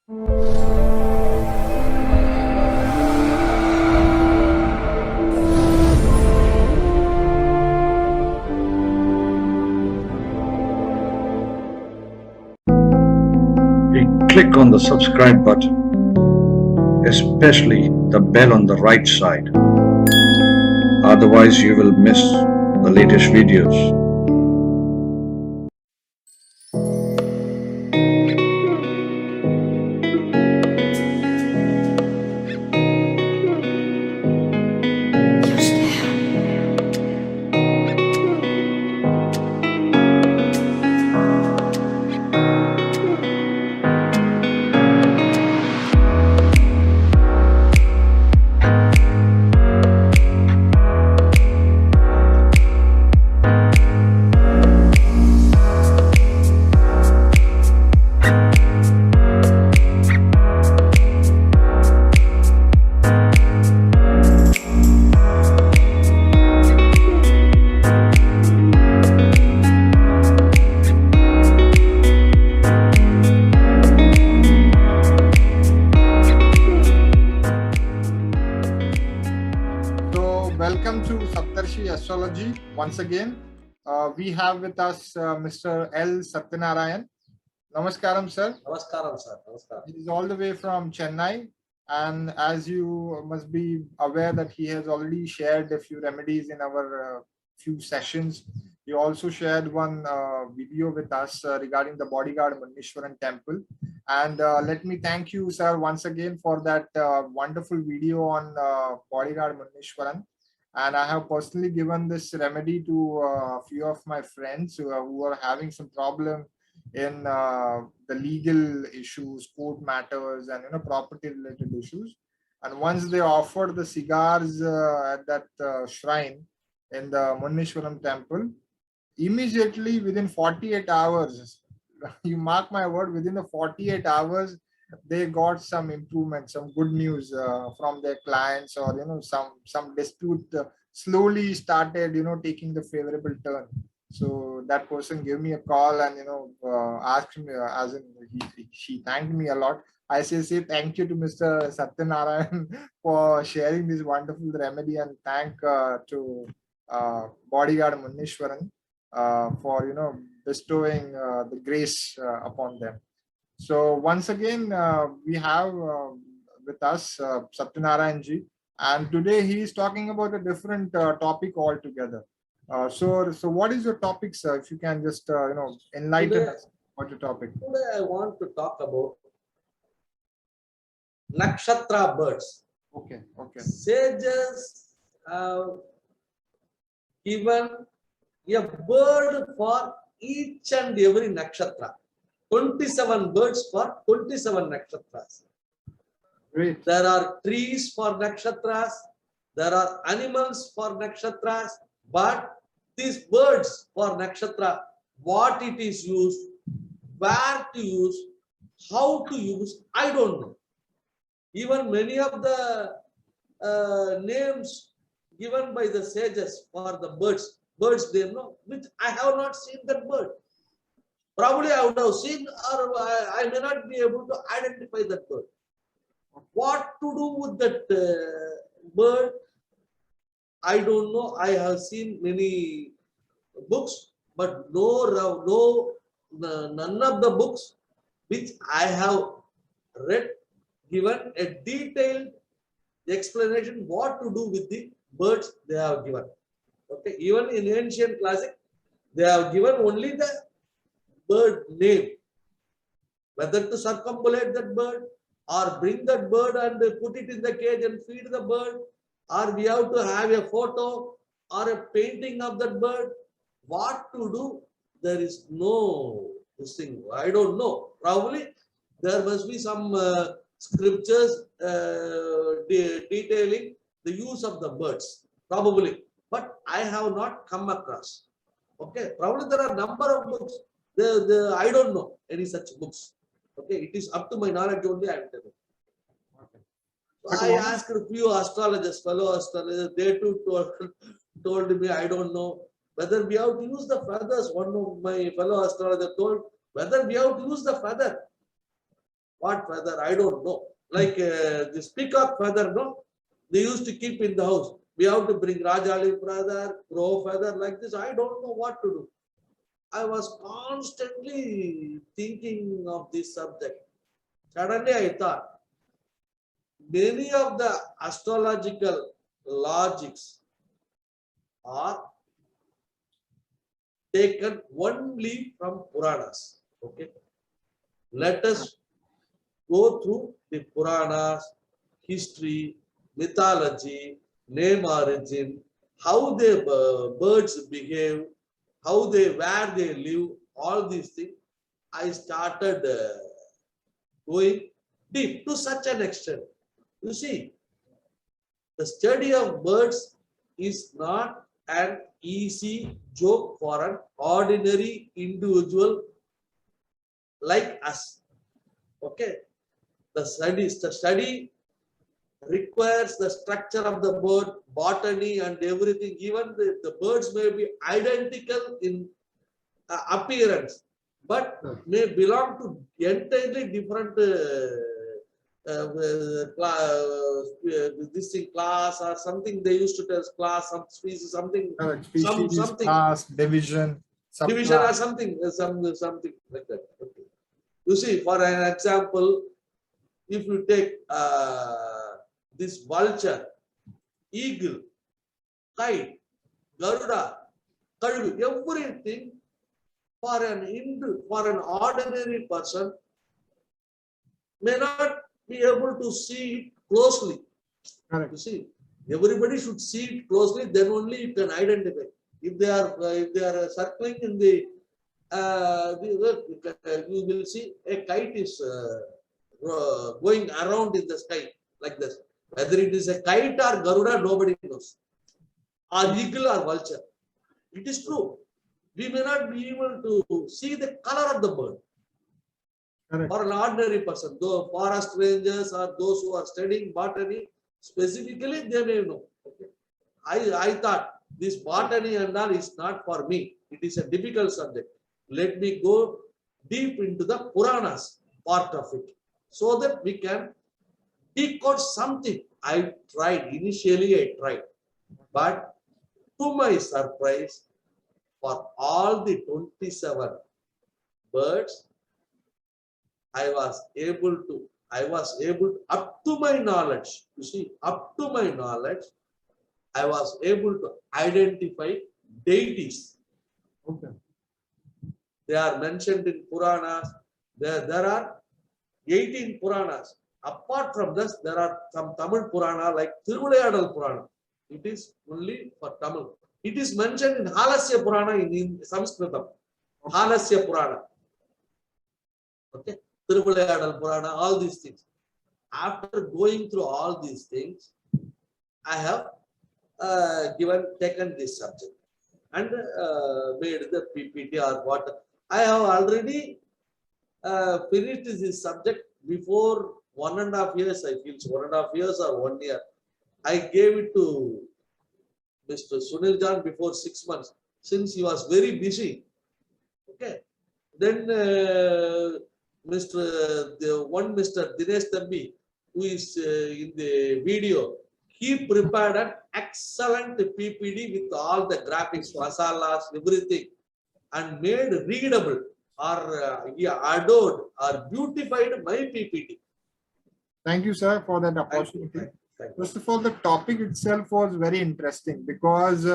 Click on the subscribe button, especially the bell on the right side. Otherwise, you will miss the latest videos. Welcome to Saptarishis Astrology. Once again, we have with us Mr. L. Satyanarayan. Namaskaram, sir. Namaskaram, sir. Namaskaram. He is all the way from Chennai, and as you must be aware that he has already shared a few remedies in our few sessions. He also shared one video with us regarding the bodyguard Munnishwaran temple. And let me thank you, sir, once again for that wonderful video on bodyguard Munnishwaran. And I have personally given this remedy to a few of my friends who are having some problem in the legal issues, court matters, and property related issues. And once they offered the cigars at that shrine in the Munnishwaram temple, immediately within 48 hours, you mark my word, within the 48 hours, they got some improvement, some good news from their clients, or some dispute slowly started taking the favorable turn. So that person gave me a call and asked me, as in she thanked me a lot. I say thank you to Mr. Satyanarayan for sharing this wonderful remedy, and thank to bodyguard Munnishwaran for bestowing the grace upon them. So once again, we have with us Satyanarayan ji, and today he is talking about a different topic altogether. So what is your topic, sir? If you can just enlighten us about your topic. Today I want to talk about Nakshatra birds. Okay. Sages have given a bird for each and every nakshatra. 27 birds for 27 nakshatras. Great. There are trees for nakshatras, there are animals for nakshatras, but these birds for nakshatra, what it is used, where to use, how to use, I don't know. Even many of the names given by the sages for the birds they know, which I have not seen that bird. Probably I would have seen, or I may not be able to identify that bird. What to do with that bird? I don't know. I have seen many books, but none of the books which I have read given a detailed explanation what to do with the birds they have given. Okay, even in ancient classic, they have given only the bird name, whether to circumambulate that bird or bring that bird and put it in the cage and feed the bird, or we have to have a photo or a painting of that bird. What to do? There is no this thing. I don't know. Probably there must be some scriptures detailing the use of the birds. Probably, but I have not come across. Okay, probably there are a number of books. I don't know any such books. Okay, it is up to my knowledge only. I am telling. Okay. So I asked a few astrologers, fellow astrologers. They too told me I don't know whether we have to use the feathers. One of my fellow astrologers told whether we have to use the feather. what feather, I don't know. Like this peacock feather, no? They used to keep in the house. We have to bring Rajali feather, crow feather, like this. I don't know what to do. I was constantly thinking of this subject. Suddenly I thought, many of the astrological logics are taken only from Puranas. Okay. Let us go through the Puranas, history, mythology, name origin, how the birds behave, where they live, all these things. I started going deep to such an extent. You see, the study of birds is not an easy joke for an ordinary individual like us. Okay, the study requires the structure of the bird, botany, and everything. Even the birds may be identical in appearance, but may belong to entirely different this thing, class or something. They used to tell class, some species, something, Species, something class, division, division or subclass. something like that. Okay. You see, for an example, if you take this vulture, eagle, kite, garuda, kalvi, everything for an ordinary person may not be able to see it closely. Correct. You see, everybody should see it closely. Then only you can identify. If they are circling in the you will see a kite is going around in the sky like this. Whether it is a kite or garuda, nobody knows. Or eagle or vulture. It is true. We may not be able to see the color of the bird. Correct. For an ordinary person, though forest rangers or those who are studying botany, specifically they may know. Okay. I thought this botany and all is not for me. It is a difficult subject. Let me go deep into the Puranas part of it, so that we can decode something. Initially I tried, but to my surprise, for all the 27 birds, I was able to, up to my knowledge, you see, up to my knowledge, I was able to identify deities. Okay. They are mentioned in Puranas. There are 18 Puranas. Apart from this, there are some Tamil Purana like Thiruvilayadal Purana. It is only for Tamil. It is mentioned in Halasya Purana in Sanskritam. Okay. Halasya Purana. Okay. Thiruvilayadal Purana, all these things. After going through all these things, I have taken this subject and made the PPT or what. I have already finished this subject before 1.5 years, I feel, so 1.5 years or 1 year. I gave it to Mr. Sunil Jan before 6 months, since he was very busy. Okay. Then Mr. Dinesh Thambi, who is in the video, he prepared an excellent PPT with all the graphics, masalas, everything, and made readable, or he adored or beautified my PPT. Thank you, sir, for that opportunity. Thank you. First of all, the topic itself was very interesting because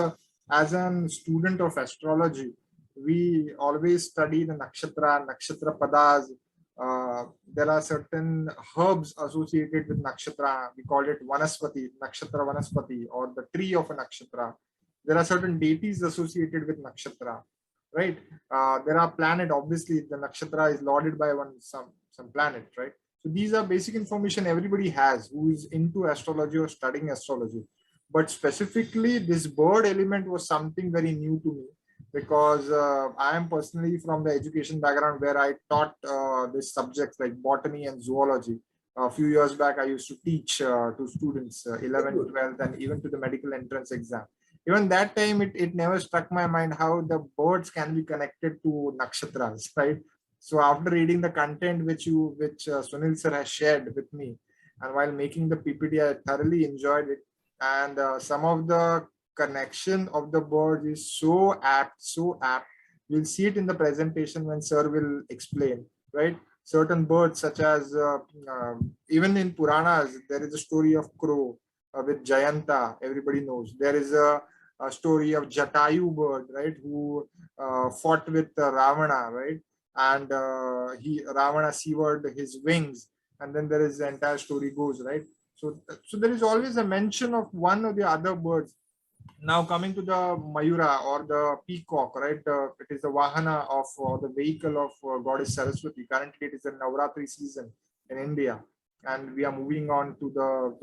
as a student of astrology, we always study the nakshatra padas. There are certain herbs associated with nakshatra. We call it vanaspati, nakshatra vanaspati, or the tree of a nakshatra. There are certain deities associated with nakshatra, right? There are planet. Obviously, the nakshatra is lauded by some planet, right? So these are basic information everybody has who is into astrology or studying astrology. But specifically, this bird element was something very new to me, because I am personally from the education background where I taught these subjects like botany and zoology. A few years back, I used to teach to students 11th, 12th, and even to the medical entrance exam. Even that time, it never struck my mind how the birds can be connected to nakshatras, right? So after reading the content which Sunil sir has shared with me, and while making the PPT, I thoroughly enjoyed it. And some of the connection of the birds is so apt, so apt. We'll see it in the presentation when sir will explain, right? Certain birds, such as even in Puranas, there is a story of crow with Jayanta. Everybody knows. There is a story of Jatayu bird, right, who fought with Ravana, right, and Ravana severed his wings, and then there is the entire story goes, right. So there is always a mention of one or the other birds. Now coming to the Mayura or the peacock, right? It is the Vahana of the vehicle of goddess Saraswati. Currently, it is the Navratri season in India, and we are moving on to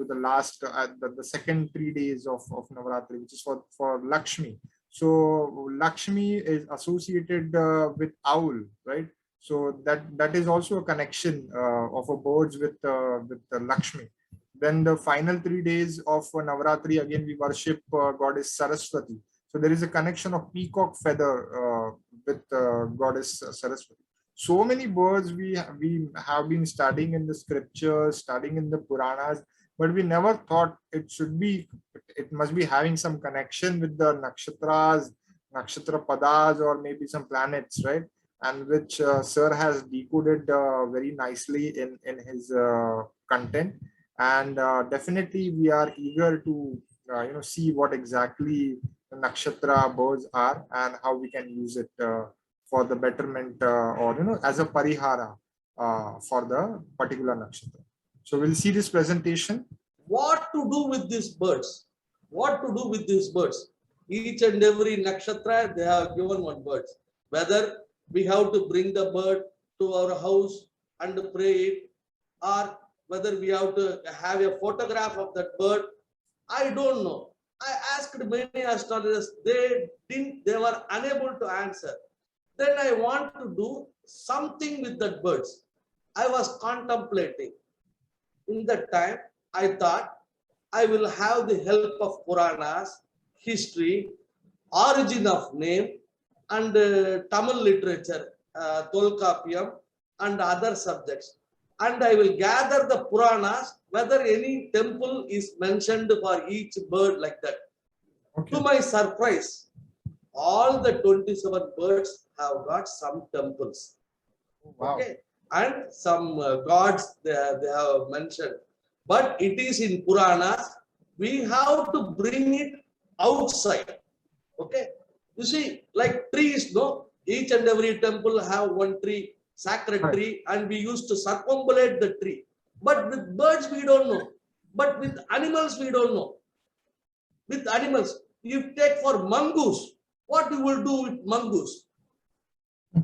the last the second 3 days of Navratri, which is for Lakshmi. So Lakshmi is associated with owl, right? So that is also a connection of a birds with Lakshmi. Then the final 3 days of Navratri, again, we worship goddess Saraswati. So there is a connection of peacock feather with goddess Saraswati. So many birds we have been studying in the scriptures, studying in the Puranas, but we never thought it must be having some connection with the nakshatras, nakshatra padas, or maybe some planets, right? And which sir has decoded very nicely in his content. And definitely we are eager to see what exactly the nakshatra birds are and how we can use it for the betterment or as a parihara for the particular nakshatra. So we'll see this presentation. What to do with these birds? What to do with these birds? Each and every nakshatra, they have given one bird. Whether we have to bring the bird to our house and pray it, or whether we have to have a photograph of that bird, I don't know. I asked many astrologers, they were unable to answer. Then I want to do something with that birds. I was contemplating. In that time, I thought I will have the help of Puranas, history, origin of name, and Tamil literature, Tolkappiyam, and other subjects. And I will gather the Puranas, whether any temple is mentioned for each bird like that. Okay. To my surprise, all the 27 birds have got some temples. Wow. Okay, and some gods they have mentioned. But it is in Puranas, we have to bring it outside. Okay, you see, like trees, no? Each and every temple have one tree, sacred tree, and we used to circumambulate the tree. But with birds, we don't know. But with animals, we don't know. With animals, you take for mongoose, what you will do with mongoose?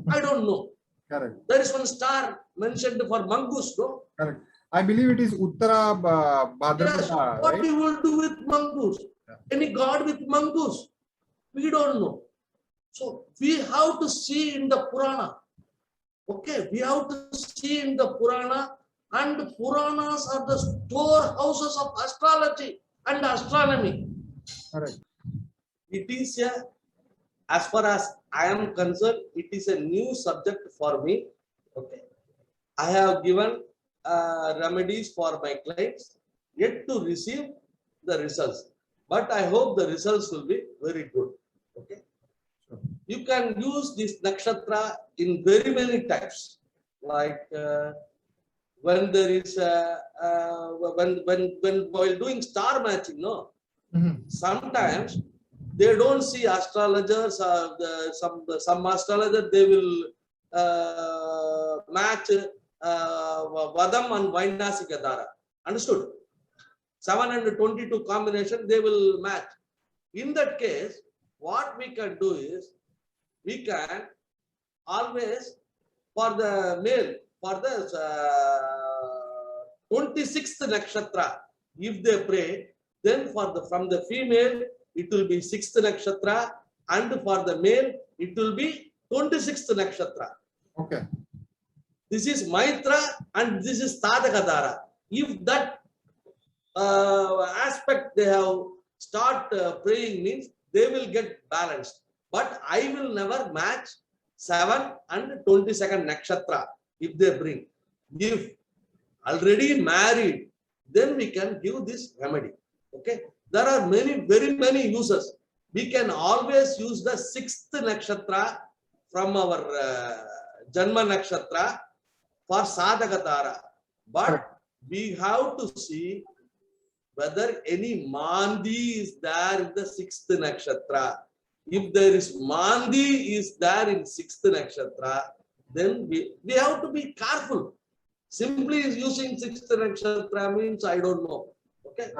I don't know. Correct. There is one star mentioned for mongoose, no? Correct. I believe it is Uttara Bhadrapada. Yes. What right? you will do with mongoose? Yeah. Any god with mongoose? We don't know. So we have to see in the Purana. Okay, we have to see in the Purana, and Puranas are the storehouses of astrology and astronomy. Correct. It is as far as I am concerned, it is a new subject for me. Okay, I have given remedies for my clients, yet to receive the results. But I hope the results will be very good. Okay. You can use this nakshatra in very many types, like when there is when while doing star matching, no. Sometimes they don't see astrologers. Some astrologer they will match Vadam and Vainasika Dara. Understood? 722 combination they will match. In that case, what we can do is, we can always, for the male, for the 26th nakshatra, if they pray, then from the female, it will be 6th nakshatra, and for the male, it will be 26th nakshatra. Okay. This is Maitra and this is Tadakadara. If that aspect they have start praying means, they will get balanced. But I will never match 7 and 22nd nakshatra, if they bring. If already married, then we can give this remedy. Okay. There are very many uses. We can always use the 6th nakshatra from our Janma nakshatra for Sadhagatara. But we have to see whether any Mandi is there in the 6th nakshatra. If there is Mandi is there in 6th nakshatra, then we have to be careful. Simply using 6th nakshatra means I don't know. Okay.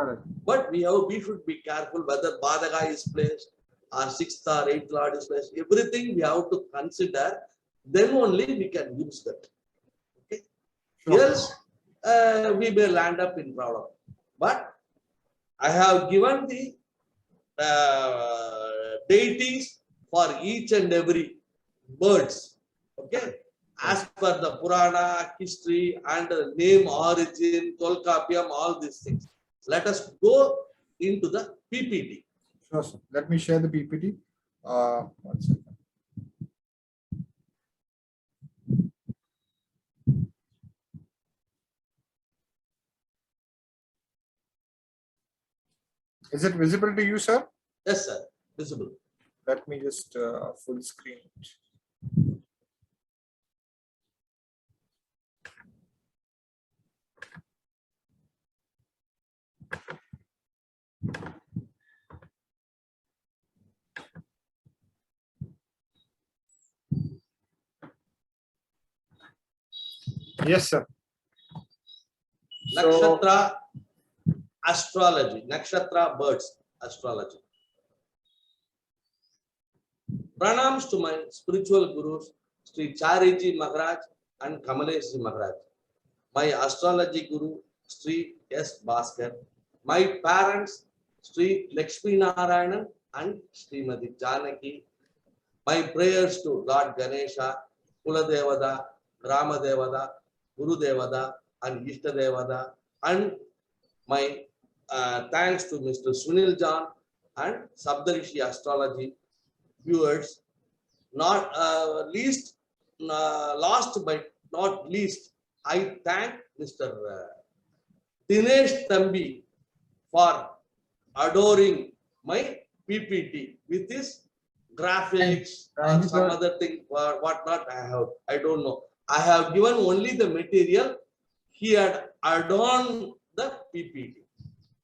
But we should be careful whether Badaka is placed or 6th or 8th lord is placed. Everything we have to consider. Then only we can use that. Okay. Sure. Else we may land up in problem. But I have given the deities for each and every birds. Okay. As per the Purana, history and name, origin, Tolkappiyam, all these things. Let us go into the PPT. Sure, sir. Let me share the PPT. 1 second. Is it visible to you, sir? Yes, sir. Visible. Let me just full screen it. Yes, sir. Nakshatra astrology, nakshatra birds astrology. Pranams to my spiritual gurus, Sri Chariji Maharaj and Kamalesh Maharaj. My astrology guru, Sri S. Bhaskar. My parents, Sri Lakshmi Narayanan and Srimati Janaki. My prayers to Lord Ganesha, Kuladevada, Ramadevada, Guru Devada and Ishta Devada, and my thanks to Mr. Sunil John and Saptarishis Astrology viewers. Not last but not least, I thank Mr. Dinesh Thambi for adoring my PPT with his graphics or some other thing or whatnot. I don't know. I have given only the material. He had adorned the PPT.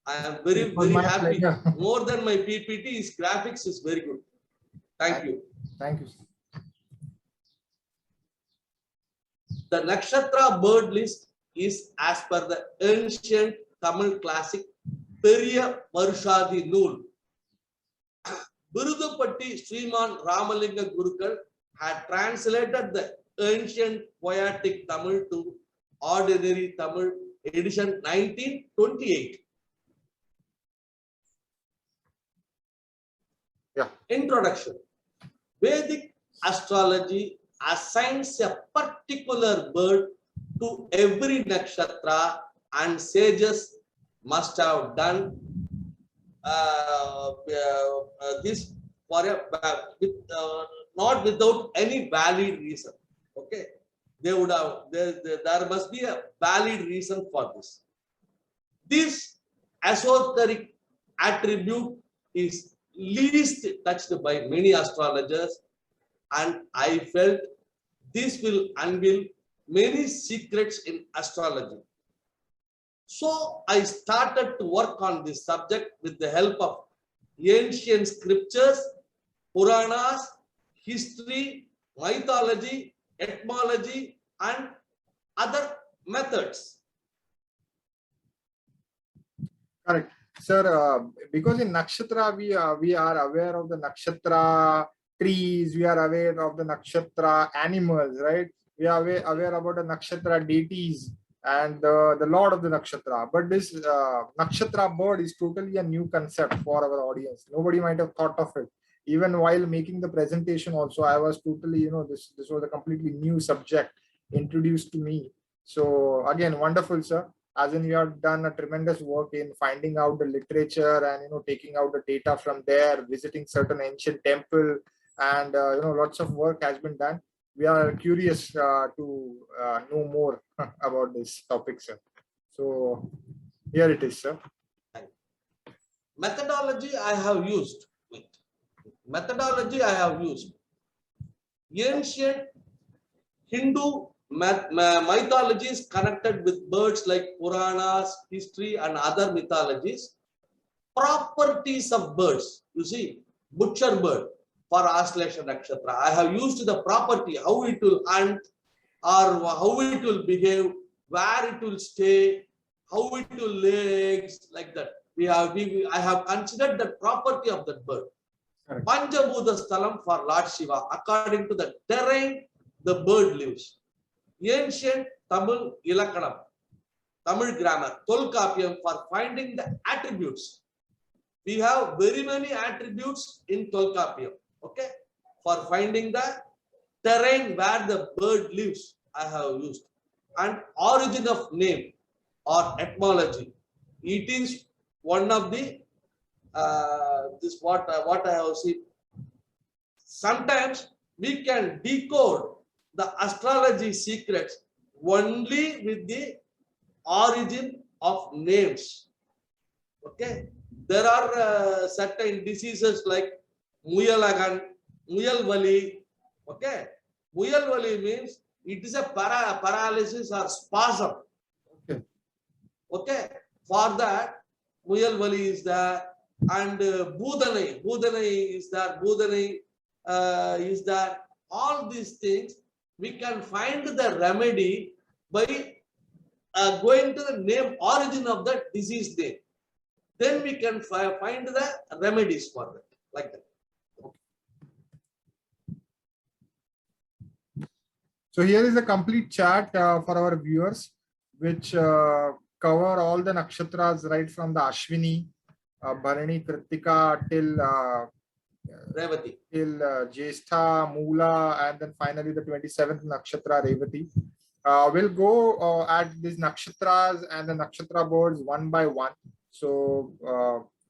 I am very happy. More than my PPT, his graphics is very good. Thank you. Thank you. The Nakshatra bird list is as per the ancient Tamil classic Periya Varshadi Nool. Birudupatti Sriman Ramalinga Gurukal had translated the ancient poetic Tamil to ordinary Tamil edition 1928. Yeah. Introduction. Vedic astrology assigns a particular bird to every nakshatra, and sages must have done this for not without any valid reason. Okay, they would have there must be a valid reason for this. This esoteric attribute is least touched by many astrologers, and I felt this will unveil many secrets in astrology. So I started to work on this subject with the help of ancient scriptures, Puranas, history, mythology, etymology, and other methods. Correct. Sir, because in Nakshatra, we are aware of the Nakshatra trees, we are aware of the Nakshatra animals, right? We are aware about the Nakshatra deities and the Lord of the Nakshatra. But this Nakshatra bird is totally a new concept for our audience. Nobody might have thought of it. Even while making the presentation also, I was totally, this was a completely new subject introduced to me. So again, wonderful, sir. As in, you have done a tremendous work in finding out the literature and taking out the data from there, visiting certain ancient temple, and lots of work has been done. We are curious to know more about this topic, sir. So here it is, sir. Methodology I have used. Methodology I have used. Ancient Hindu mythology is connected with birds like Puranas, history, and other mythologies. Properties of birds, you see, butcher bird for Astrologer Nakshatra. I have used the property, how it will hunt, or how it will behave, where it will stay, how it will lay eggs, like that. I have considered the property of that bird. Correct. Panchabhuta Sthalam for Lord Shiva. According to the terrain, the bird lives. Ancient Tamil Ilakanam, Tamil grammar, Tolkappiyam for finding the attributes. We have very many attributes in Tolkappiyam. Okay, for finding the terrain where the bird lives, I have used. And origin of name or etymology. It is one of the this what I have seen. Sometimes we can decode the astrology secrets only with the origin of names. Okay, there are certain diseases like Muyalagan, Muyalvali. Okay, Muyalvali means it is a paralysis or spasm. Okay. Okay, for that Muyalvali is there, and Budhanai is there, Budhanai is there. All these things we can find the remedy by going to the name origin of the disease name. Then we can find the remedies for that, like that. So here is a complete chart for our viewers, which cover all the nakshatras right from the Ashwini, Bharani, Kritika till Revati. Till Jyestha, Moola, and then finally the 27th nakshatra Revati. We'll go at these nakshatras and the nakshatra boards one by one. So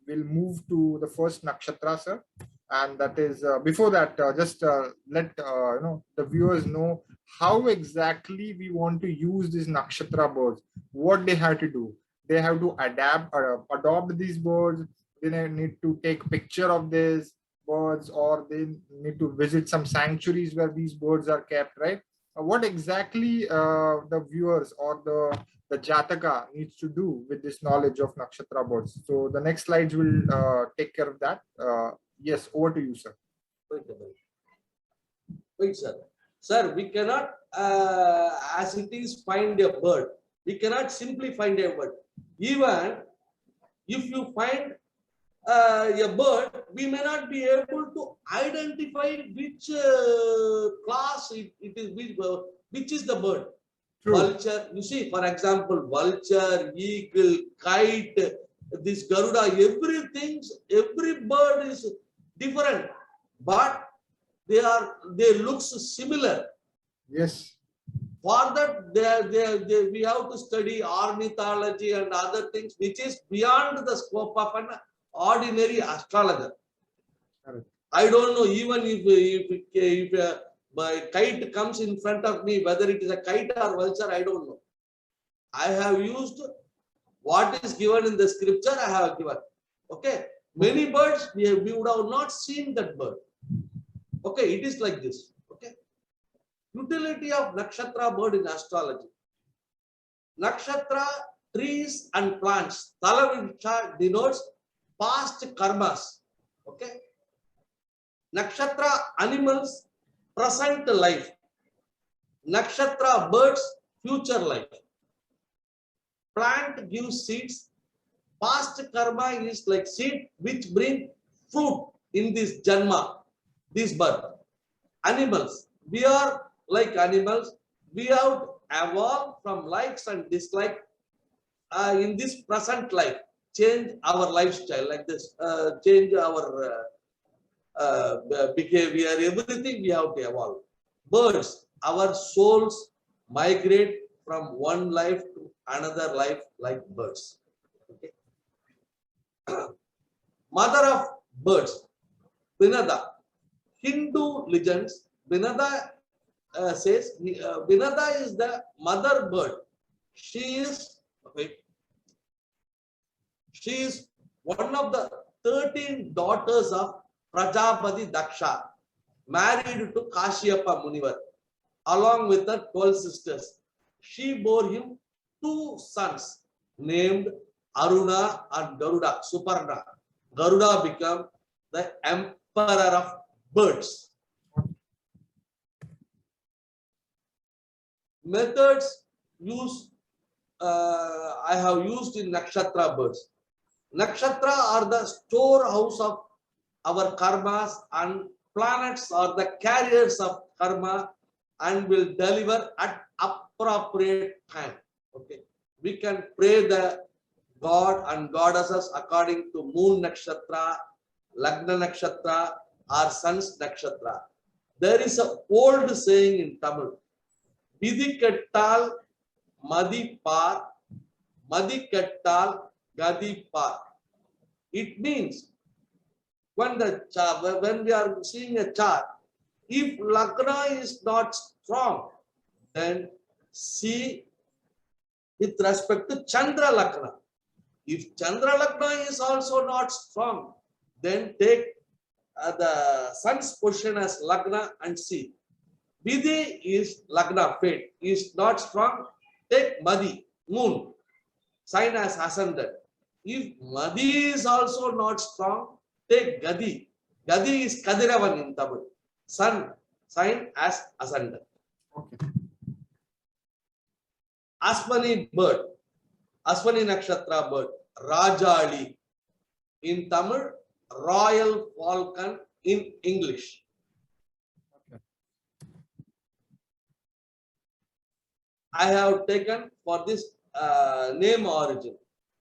we'll move to the first nakshatra, sir. And that is before that, just let the viewers know how exactly we want to use these nakshatra boards. What they have to do. They have to adopt these boards. They need to take picture of these birds, or they need to visit some sanctuaries where these birds are kept, right? What exactly the viewers or the Jataka needs to do with this knowledge of nakshatra boards. So the next slides will take care of that. Yes, over to you, sir. Wait, sir. Sir, we cannot, as it is, find a bird. We cannot simply find a bird. Even if you find a bird, we may not be able to identify which class it is, which is the bird. True. Vulture, you see, for example, vulture, eagle, kite, this Garuda, every bird is different, but they look similar. Yes. For that, we have to study ornithology and other things, which is beyond the scope of an ordinary astrologer. Correct. I don't know, even if my kite comes in front of me, whether it is a kite or vulture, I don't know. I have used what is given in the scripture, I have given. Okay. Many birds, we would have not seen that bird. Okay, it is like this. Okay. Utility of nakshatra bird in astrology. Nakshatra, trees and plants. Talavicha denotes past karmas. Okay. Nakshatra animals, present life. Nakshatra birds, future life. Plant gives seeds. Past karma is like seed which bring fruit in this janma, this birth. Animals, we are like animals. We have evolved from likes and dislikes in this present life. Change our lifestyle like this. Change our behavior. Everything we have to evolve. Birds, our souls migrate from one life to another life like birds. Okay. Mother of birds, Pinada, Hindu legends, Vinada says Vinada is the mother bird. She is one of the 13 daughters of Prajapati Daksha, married to Kashyapa Munivar, along with her 12 sisters. She bore him 2 sons named Aruna and Garuda, Suparna. Garuda became the emperor of birds. Methods I have used in Nakshatra birds. Nakshatra are the storehouse of our karmas, and planets are the carriers of karma and will deliver at appropriate time. Okay, we can pray the god and goddesses according to moon nakshatra, lagna nakshatra, or sun's nakshatra. There is an old saying in Tamil: Vidikettal Madi Par, Madikettal Gadi Par. It means when we are seeing a chart, if Lagna is not strong, then see with respect to Chandra Lagna. If Chandra Lagna is also not strong, then take the sun's position as Lagna and see. Vidhi is Lagna, fate, is not strong, take Madi, moon, sign as ascendant. If Madi is also not strong, take Gadi. Gadi is Kadiravan in Tamil. Sun, sign as ascendant. Okay. Aswani bird, Aswani Nakshatra bird, Rajali. In Tamil, royal falcon in English. Okay. I have taken for this name origin.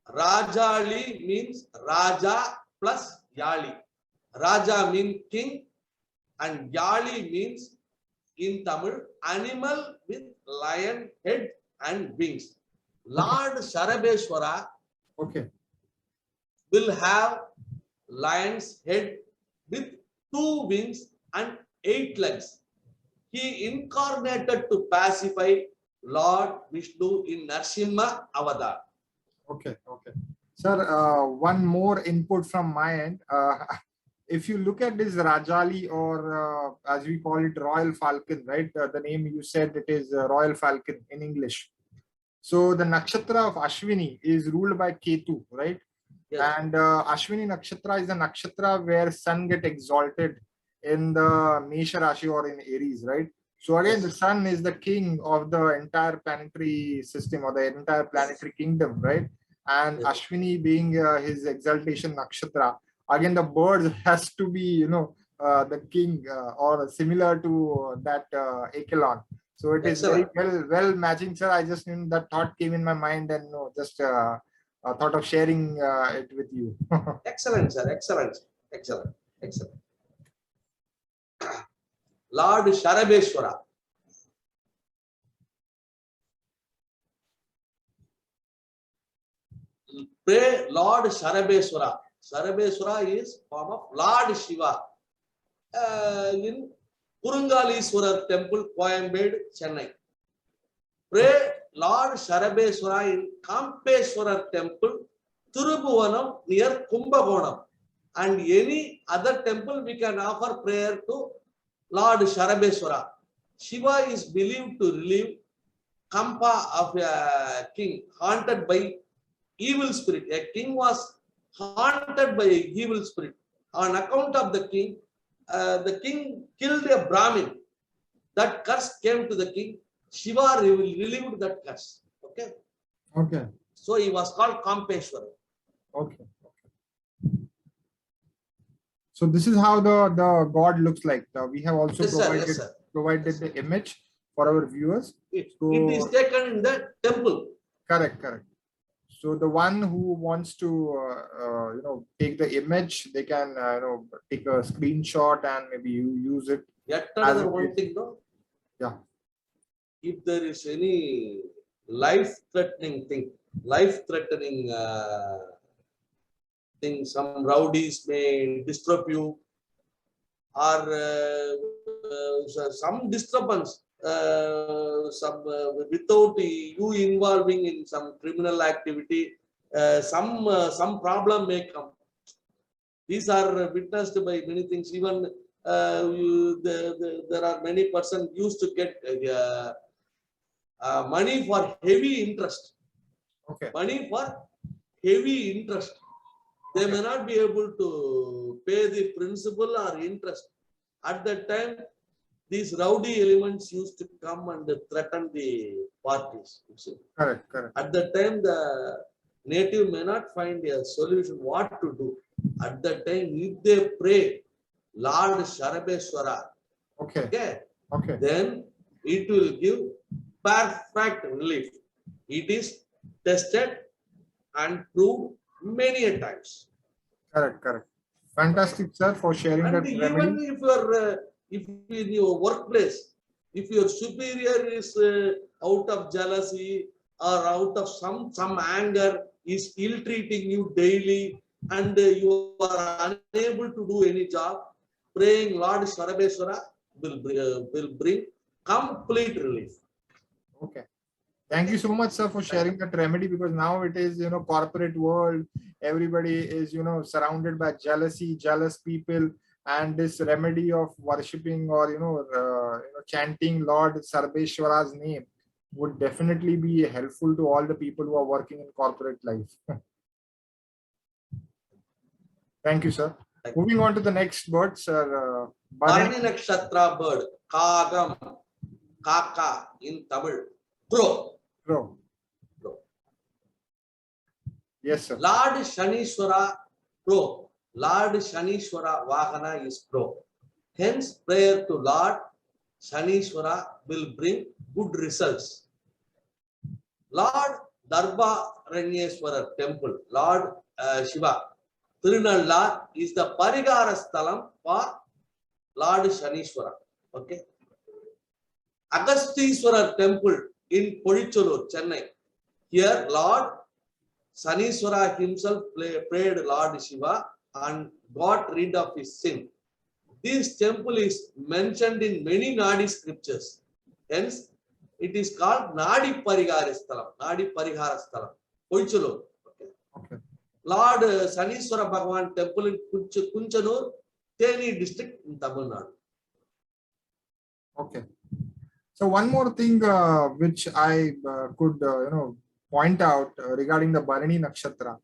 Rajali means Raja plus Yali. Raja means king and Yali means in Tamil animal with lion head and wings. Lord Sharabeshwara will have lion's head with 2 wings and 8 legs. He incarnated to pacify Lord Vishnu in Narsimha Avatar. Okay. Sir, one more input from my end. If you look at this Rajali, or as we call it, Royal Falcon, right? The name you said, it is Royal Falcon in English. So the nakshatra of Ashwini is ruled by Ketu, right? Yes. And Ashwini nakshatra is the nakshatra where sun get exalted in the Mesha Rashi or in Aries, right? So again, the sun is the king of the entire planetary system or the entire planetary kingdom, right? And Ashwini being his exaltation nakshatra, again the bird has to be, the king or similar to that echelon. So it is very well matching, sir. I just that thought came in my mind, and just thought of sharing it with you. Excellent, sir. Excellent. Lord Sharabeshwara. Pray Lord Sharabeshwara. Sharabeshwara is form of Lord Shiva. In Kurungalishwarar temple, Coimbatore, Chennai. Pray Lord Sharabeshwara in Kampeshwarar temple, Thirubuvanam near Kumbakonam. And any other temple we can offer prayer to Lord Sharabeshwara. Shiva is believed to relieve Kampa of a king haunted by evil spirit. A king was haunted by an evil spirit. On account of the king killed a Brahmin. That curse came to the king. Shiva relieved that curse. Okay. So he was called Kampeshwara. Okay. So this is how the god looks like. We have also provided the image for our viewers. It is taken in the temple. Correct. So the one who wants to take the image, they can take a screenshot and maybe you use it. Yet another one thing, though. Yeah. If there is any life-threatening thing, some rowdies may disturb you, or some disturbance, without you involving in some criminal activity, some problem may come. These are witnessed by many things. Even there are many persons used to get money for heavy interest. Okay. Money for heavy interest. They may not be able to pay the principal or interest. At that time, these rowdy elements used to come and threaten the parties. Correct, correct. At that time, the native may not find a solution what to do. At that time, if they pray Lord Sarabeshwara, Okay. then it will give perfect relief. It is tested and proved many a times. Correct. Fantastic, sir, for sharing And that even remedy. if in your workplace, if your superior is out of jealousy or out of some anger, is ill-treating you daily, and you are unable to do any job, praying Lord Sarabeshwara will bring complete relief. Okay. Thank you so much, sir, for sharing that remedy, because now it is, corporate world. Everybody is, surrounded by jealousy, jealous people, and this remedy of worshipping or, chanting Lord Sarveshwara's name would definitely be helpful to all the people who are working in corporate life. Thank you, sir. Moving on to the next bird, sir. Bharani Nakshatra bird, Kagam, Kaka in Tamil, crow. Crow. Yes, sir. Lord Shanishwara, crow. Lord Shanishwara Vahana is crow. Hence, prayer to Lord Shanishwara will bring good results. Lord Darbaranyeswara temple, Lord Shiva, Tirunallar is the Parigara Sthalam for Lord Shanishwara. Okay. Agasthiswara temple in Podichuru, Chennai. Here, Lord Shanishwara himself prayed Lord Shiva and got rid of his sin. This temple is mentioned in many Nadi scriptures. Hence, it is called Nadi Parigara Sthalam. Nadi Parigara Sthalam. Podichuru. Okay. Lord Shanishwara Bhagavan temple in Kunchanur, Theni district in Tamil Nadu. Okay. So one more thing which I could point out regarding the Bharani Nakshatra.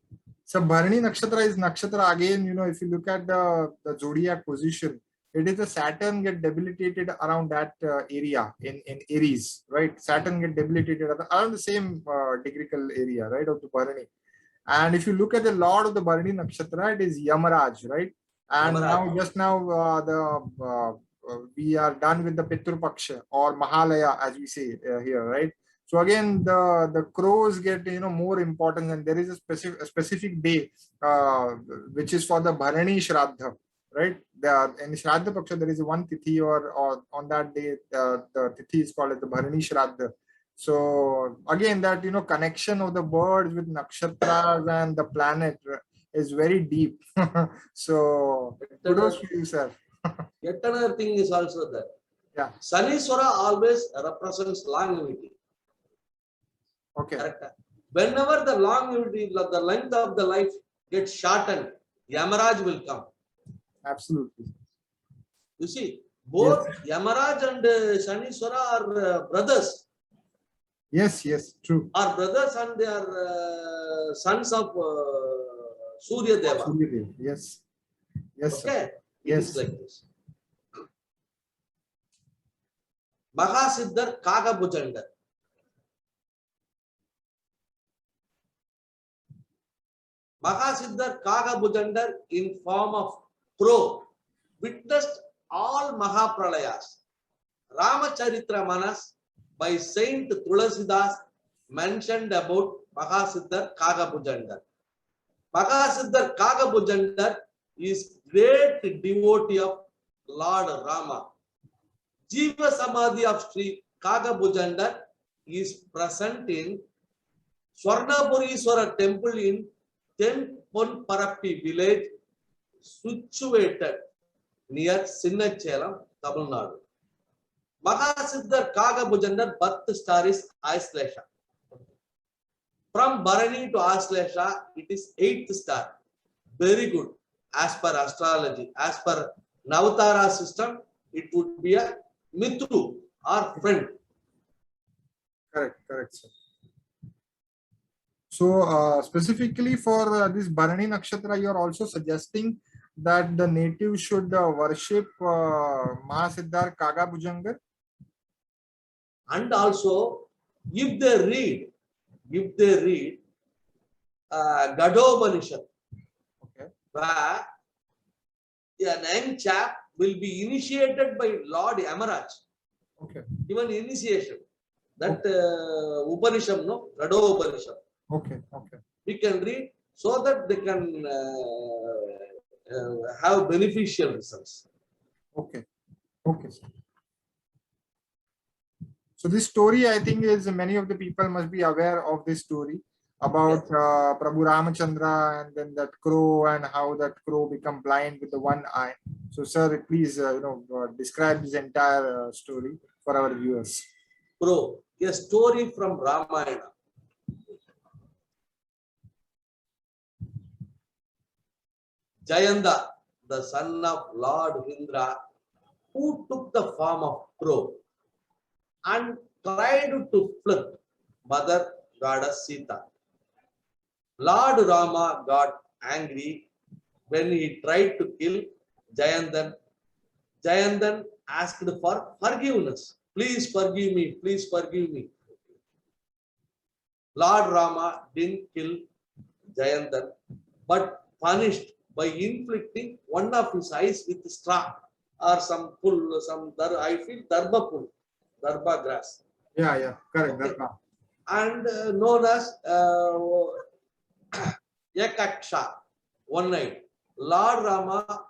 So Bharani Nakshatra is Nakshatra again. If you look at the zodiac position, it is a Saturn get debilitated around that area in Aries, right? Saturn get debilitated around the same degrecal area, right, of the Bharani. And if you look at the Lord of the Bharani Nakshatra, it is Yamaraj, right? And Yamaraj. now we are done with the Pitru Paksha or Mahalaya, as we say here, right? So again, the crows get more importance, and there is a specific day which is for the Bharani Shraddha, right? In Shraddha Paksha there is one tithi, or on that day the tithi is called as the Bharani Shraddha. So again, that connection of the birds with nakshatras and the planet is very deep. So kudos to you, sir. Yet another thing is also there. Yeah. Sanishwara always represents longevity. Okay. Correct? Whenever the longevity, the length of the life gets shortened, Yamaraj will come. Absolutely. You see, both Yamaraj and Sanishwara are brothers. Yes, true. Are brothers, and they are sons of Surya Deva. Yes, okay. Yes. It is like this. Mahasiddhar Kagabhujandar. Mahasiddhar Kagabhujandar in form of crow witnessed all Mahapralayas. Ramacharitra Manas by Saint Tulasidas mentioned about Mahasiddhar Kagabhujandar. Mahasiddhar Kagabhujandar is great devotee of Lord Rama. Jiva Samadhi of Sri Kagabhujandar is present in Swarnapuriswara temple in Tenponparappi village, situated near Sinnachelam, Tamil Nadu. Mahasiddhar Kaga Bhujangar birth star is Aislesha. From Bharani to Aislesha, it is 8th star. Very good. As per astrology, as per Navatara system, it would be a Mitru or friend. Correct, sir. So specifically for this Bharani Nakshatra, you are also suggesting that the natives should worship Mahasiddhar Kaga Bhujangar. And also, if they read Gadhopanishad, Okay. where an young chap will be initiated by Lord Yamaraj, Okay. given initiation. That Upanishad, no, Gadhopanishad. Okay. We can read so that they can have beneficial results. Okay, sir. So this story, I think, is many of the people must be aware of this story about Prabhu Ramachandra and then that crow and how that crow become blind with the one eye. So, sir, please, describe this entire story for our viewers. Bro, a story from Ramayana. Jayanta, the son of Lord Indra, who took the form of crow and tried to flirt Mother Goddess Sita. Lord Rama got angry when he tried to kill Jayantan. Jayantan asked for forgiveness. Please forgive me, please forgive me. Lord Rama didn't kill Jayantan, but punished by inflicting one of his eyes with straw or some pull, I feel darba pull, darba grass. Yeah, correct. Okay. Darba. And known as Yakaksha. One night, Lord Rama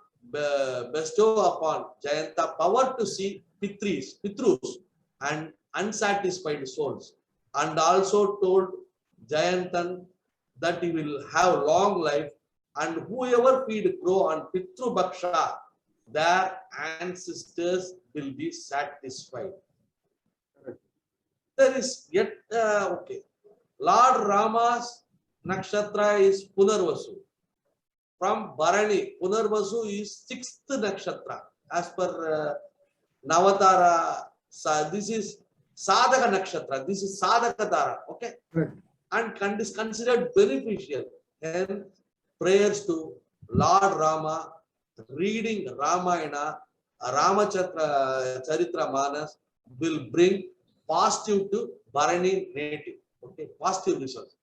bestowed upon Jayanta power to see Pitrus and unsatisfied souls, and also told Jayantan that he will have long life, and whoever feed crow on Pitru Bhaksha, their ancestors will be satisfied. There is yet, okay. Lord Rama's nakshatra is Punarvasu. From Bharani, Punarvasu is 6th nakshatra. As per Navatara, this is Sadhaka nakshatra. This is Sadhaka Tara. Okay. Right. And is considered beneficial. And prayers to Lord Rama, reading Ramayana, Ramachatra Charitra Manas will bring positive to Bharani native. Okay, positive results.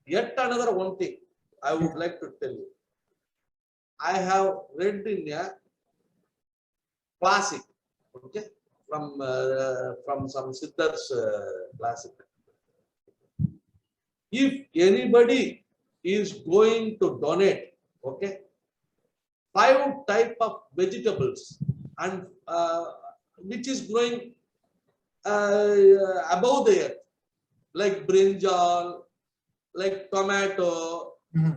Yet another one thing I would like to tell you. I have read in a classic, okay, from some Siddhar's classic. If anybody is going to donate, okay, 5 type of vegetables and which is growing above the earth, like brinjal, like tomato,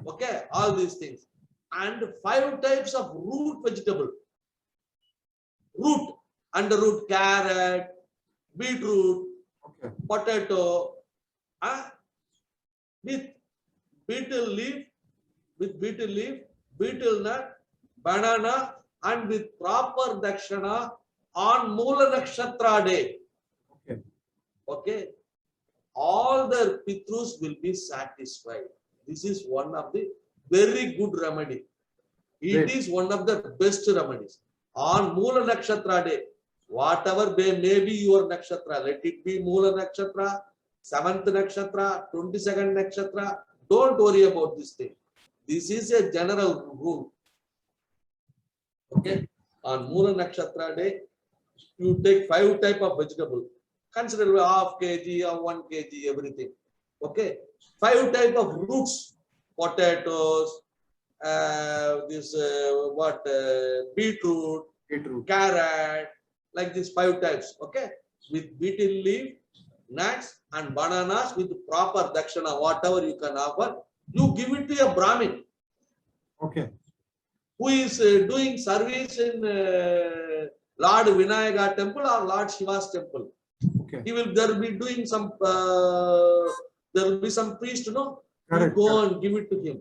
okay, all these things, and 5 types of root vegetable, underroot, carrot, beetroot, Okay. potato, with beetle leaf, beetle nut, banana, and with proper dakshana on Mula Nakshatra day. Okay. All their pitrus will be satisfied. This is one of the very good remedy. It is one of the best remedies. On Mula Nakshatra day, whatever may be your nakshatra, let it be Mula Nakshatra, 7th Nakshatra, 22nd Nakshatra, don't worry about this thing. This is a general rule. Okay. On Mula Nakshatra day, you take 5 type of vegetable. Consider half kg or 1 kg, everything. Okay. 5 type of roots, potatoes, beetroot, carrot, like these 5 types. Okay. With beetle leaf, nuts and bananas with proper dakshana, whatever you can offer, you give it to a Brahmin. Okay. who is doing service in Lord Vinayaga temple or Lord Shiva's temple. Okay. There will be doing some, there will be some priest, you know, Correct, you go and give it to him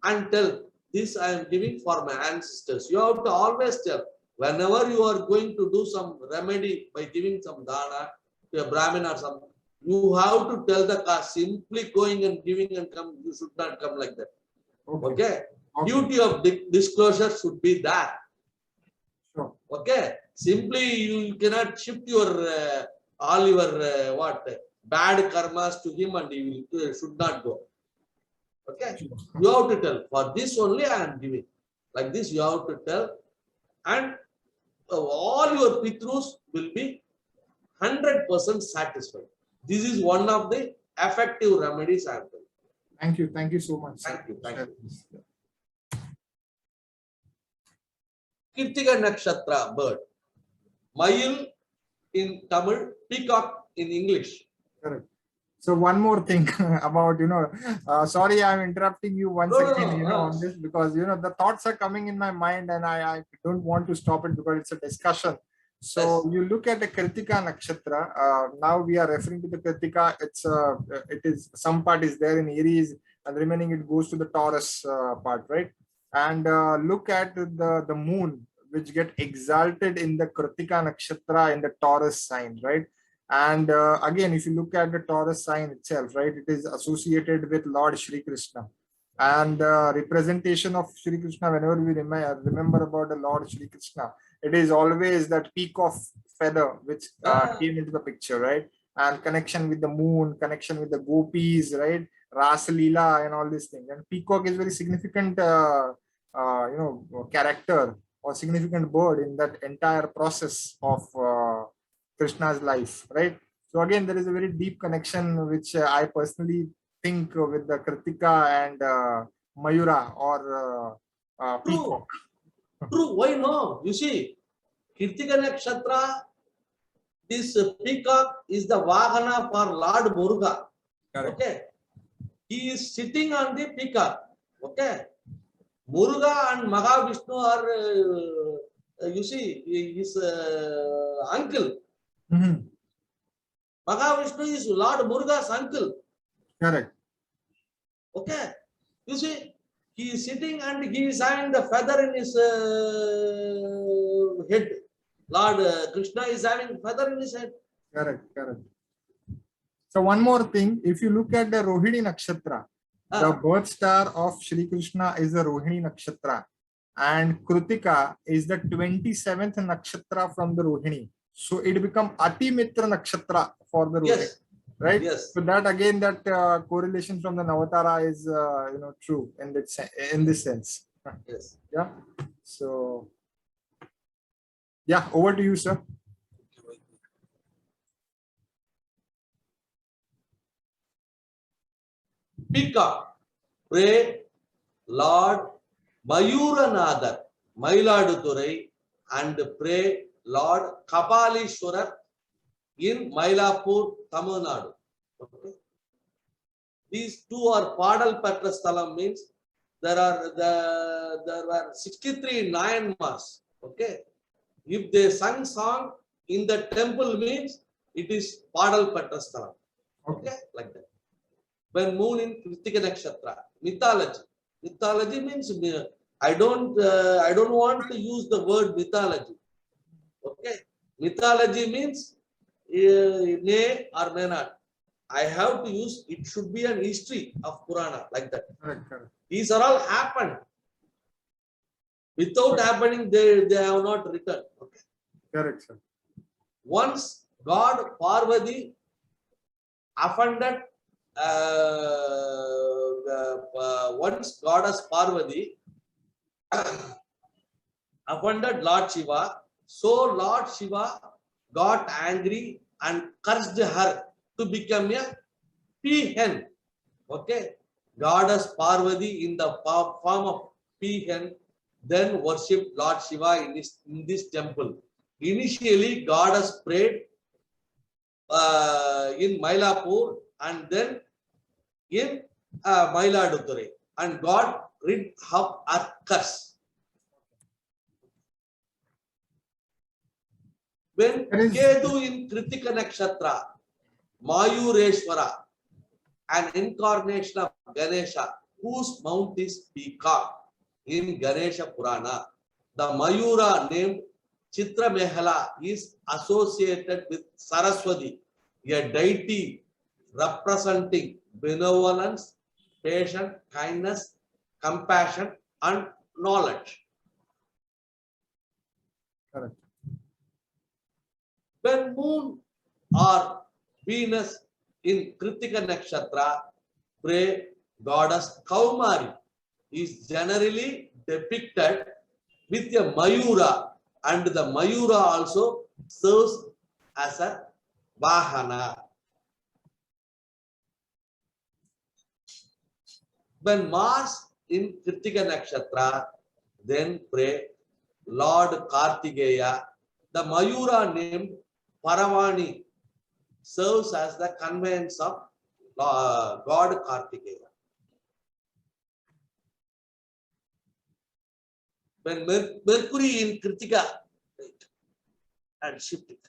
and tell, this I am giving for my ancestors. You have to always tell, whenever you are going to do some remedy by giving some dana to a Brahmin or something, you have to tell the caste, simply going and giving and come, you should not come like that. Okay? Duty of disclosure should be that. Sure. Okay? Simply you cannot shift your all your bad karmas to him and he should not go. Okay? Sure. You have to tell, for this only I am giving. Like this you have to tell, and all your pitrus will be 100% satisfied. This is one of the effective remedies I have done. Thank you. Thank you so much. Thank you. Thank you. Yeah. Kirtika Nakshatra bird. Mayil in Tamil, peacock in English. Correct. So one more thing about, sorry, I'm interrupting you once again, on this, because, the thoughts are coming in my mind and I don't want to stop it because it's a discussion. So you look at the Kritika Nakshatra, now we are referring to the Kritika, it is, some part is there in Aries and remaining it goes to the Taurus part, right? And look at the moon, which get exalted in the Kritika Nakshatra in the Taurus sign, right? And again, if you look at the Taurus sign itself, right, it is associated with Lord Shri Krishna. And representation of Shri Krishna, whenever we remember about the Lord Shri Krishna, it is always that peak of feather which came into the picture, right? And connection with the moon, connection with the gopis, right? Rasa Leela and all these things. And peacock is very significant, character or significant bird in that entire process of Krishna's life, right? So again, there is a very deep connection which I personally think with the Kritika and Mayura or peacock. True, why no? You see, Kirtika Nakshatra, this peacock is the Vahana for Lord Muruga. Correct. Okay. He is sitting on the peacock. Okay. Muruga and Mahavishnu are, you see, his uncle. Mm-hmm. Mahavishnu is Lord Muruga's uncle. Correct. Okay. You see, he is sitting and he is having the feather in his head. Lord Krishna is having feather in his head. Correct, correct. So one more thing, if you look at the Rohini Nakshatra, the birth star of Shri Krishna is the Rohini Nakshatra, and Kritika is the 27th Nakshatra from the Rohini. So it becomes Ati Mitra Nakshatra for the Rohini. Yes. Right? Yes. So that again, that correlation from the Navatara is true in this sense. Yes. Yeah. So yeah, over to you, sir. Peacock, pray Lord Mayuranadar, Mailaduturai, and pray Lord Kapalishwarar in Mailapur, Tamil Nadu. Okay. These two are Padal Petrastalam, means there were 63 Nayanmars. Okay. If they sang song in the temple, means it is Padal Petrastalam. Okay, like that. When moon in Kritika Nakshatra, mythology. Mythology means I don't want to use the word mythology. Okay, mythology means may or may not. I have to use, it should be an history of Purana, like that. Correct, correct. These are all happened. Without happening, they have not written. Okay. Correct, sir. Once God Parvati offended, once Goddess Parvati offended Lord Shiva, so Lord Shiva got angry and cursed her to become a peahen. Okay, Goddess Parvati in the form of peahen then worshipped Lord Shiva in this temple. Initially, Goddess prayed in Mailapur and then in Mailaduturai, and God rid of her curse. When There is- Ketu in Kritika Nakshatra, Mayureshwara, an incarnation of Ganesha, whose mount is peacock in Ganesha Purana. The Mayura named Chitra Mehala is associated with Saraswati, a deity representing benevolence, patience, kindness, compassion, and knowledge. Correct. When Moon or Venus in Kritika Nakshatra, pray goddess Kaumari is generally depicted with a Mayura, and the Mayura also serves as a Vahana. When Mars in Kritika Nakshatra, then pray Lord Kartikeya. The Mayura named Paravani serves as the conveyance of God Kartikeya. When Mercury in Kritika, wait, and shift it.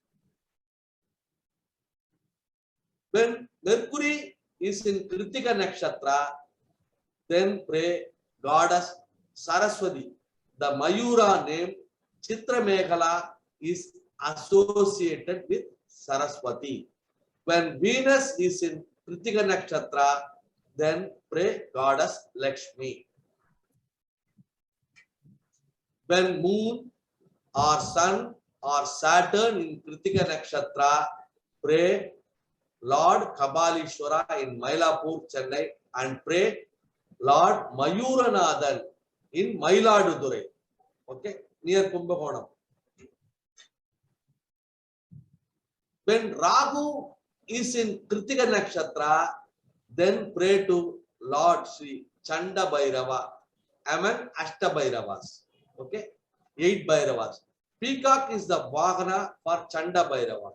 When Mercury is in Kritika Nakshatra, then pray goddess Saraswati. The Mayura named Chitra Meghala is associated with Saraswati. When Venus is in Kritika Nakshatra, then pray goddess Lakshmi. When Moon or Sun or Saturn in Kritika Nakshatra, pray Lord Kabalishwara in Mailapur, Chennai, and pray Lord Mayuranathan in Mailadurai, okay, near Kumbakonam. When Rahu is in Kritika Nakshatra, then pray to Lord Sri Chanda Bhairava among Ashta Bhairavas. Okay, 8 Bhairavas. Peacock is the Vahana for Chanda Bhairava.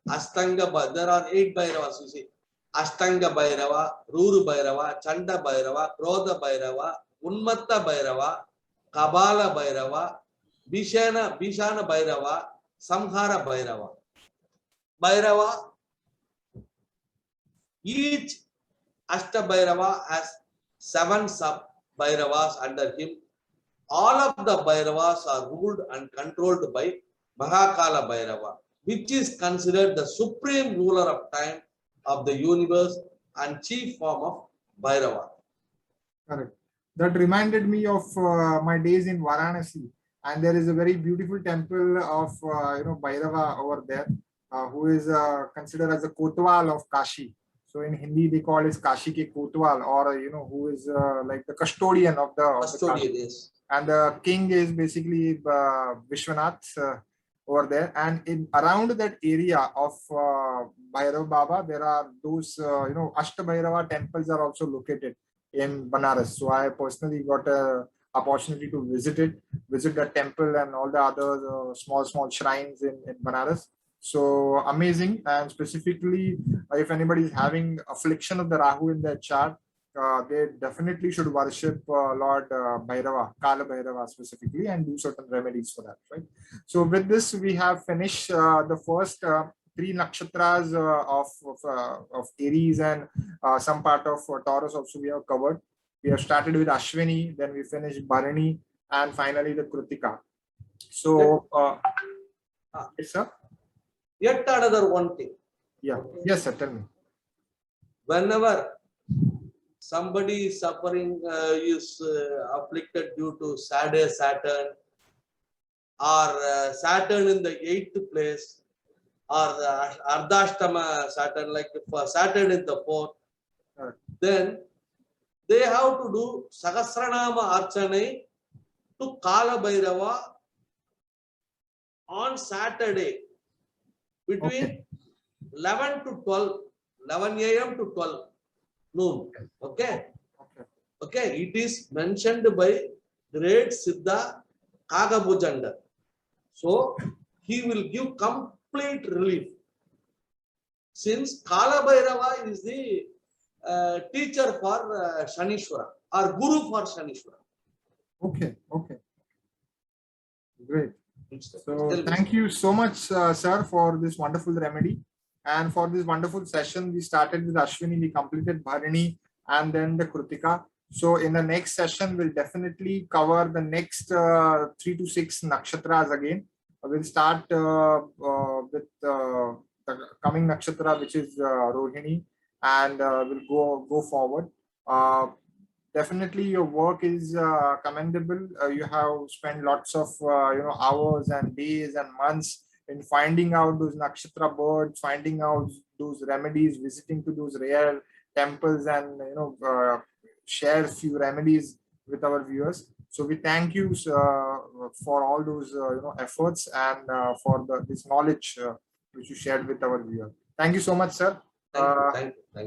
Astanga, there are 8 Bhairavas, you see. Ashtanga Bhairava, Ruru Bhairava, Chanda Bhairava, Krodha Bhairava, Unmatta Bhairava, Kabala Bhairava, Bishana Bhairava, Samhara Bhairava. Bhairava, each Ashta Bhairava has 7 sub Bhairavas under him. All of the Bhairavas are ruled and controlled by Mahakala Bhairava, which is considered the supreme ruler of time of the universe and chief form of Bhairava. Correct. That reminded me of my days in Varanasi, and there is a very beautiful temple of Bhairava over there, who is considered as a Kotwal of Kashi. So in Hindi they call it Kashi ke Kotwal, or who is like the custodian of the Custodian, yes. And the king is basically Vishwanath over there. And in around that area of Bhairav Baba, there are those Ashta Bhairava temples are also located in Banaras. So I personally got a opportunity to visit the temple and all the other small shrines in Banaras. So amazing. And specifically, if anybody is having affliction of the Rahu in their chart, they definitely should worship Lord Bhairava, Kala Bhairava specifically, and do certain remedies for that, right? So with this, we have finished the first 3 nakshatras of Aries, and some part of Taurus also we have covered. We have started with Ashwini, then we finished Bharani, and finally the Kritika. So, yes, sir? Yet another one thing. Yeah. Yes, sir. Tell me. Whenever somebody is suffering, is afflicted due to Saturn, or Saturn in the 8th place, or the Ardhashtama Saturn, like if Saturn in the 4th, then they have to do Sahasranama Archane to Kala Bhairava on Saturday between 11 to 12, 11 a.m. to 12 noon. Okay. Okay. It is mentioned by great Siddha Kagabhujanda. So he will give complete relief. Since Kala Bhairava is the teacher for Shanishwara or Guru for Shanishwara. Okay. Great. So thank you so much, sir, for this wonderful remedy. And for this wonderful session, we started with Ashwini, we completed Bharani, and then the Kritika. So in the next session, we'll definitely cover the next 3 to 6 nakshatras again. We'll start with the coming nakshatra, which is Rohini, and we'll go forward. Definitely your work is commendable. You have spent lots of hours and days and months in finding out those nakshatra birds, finding out those remedies, visiting to those rare temples, and share few remedies with our viewers. So we thank you for all those efforts and for this knowledge which you shared with our viewers. Thank you so much, sir. Thank you. Thank you.